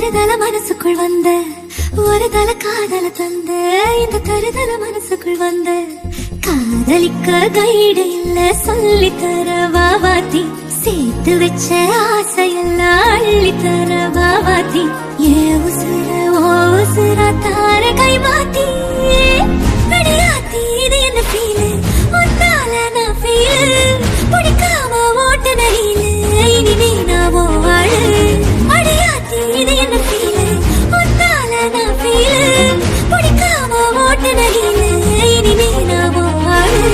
தருதல மனசுக்குள் வந்த ஒரு தல காதல தந்த இந்த தருதல மனசுக்குள் வந்த காதலிக்க கைடு இல்ல சொல்லி தர வாவாத்தி சேர்த்து வச்ச ஆசையெல்லாம் அள்ளி தர வாவாத்தி ஏ உசுர ஓ உசுர தார கை மாத்தி அடியாத்தி இது என்ன ஃபீலு ஒன்னால நான் ஃபீலு பிடிக்காம ஓட்ட நடியில இனிமே நான் வாழு அடியாத்தி இது என்ன ஃபீலு ஒன்னால நான் ஃபீலு பிடிக்காம ஓட்ட நடியில இனிமே நான் வாழு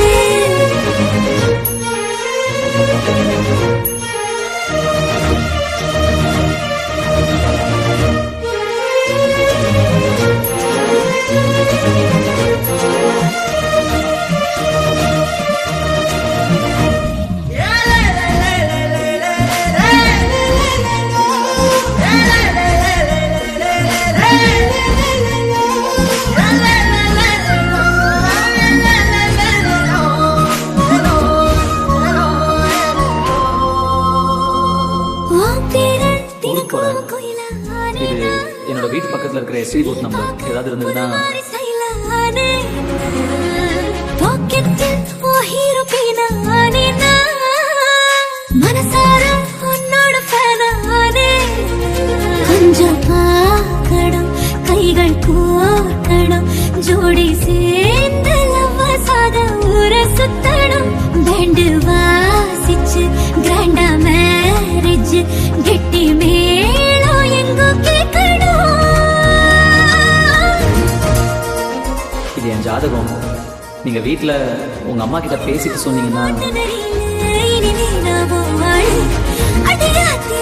இது என்னோட வீட்டு பக்கத்துல இருக்கிற எஸ்டி பூத் நம்பர் ஏதாவது இருந்ததுன்னா மனசார உன்னோட ஃபேனானே கொஞ்சம் பார்க்கணும் கைகள் கோர்க்கணும் ஜோடி சேர்ந்து லவ்வசாத ஊர சுத்தணும் பேண்டு வாசிச்சு கிராண்டா மேரேஜ் கெட்டி மேளம் எங்கோ கேட்கணும். இது என் ஜாதகம். நீங்க வீட்டுல உங்க அம்மா கிட்ட பேசிட்டு சொன்னீங்கன்னா இனிமே நான் வாழ அடியாத்தி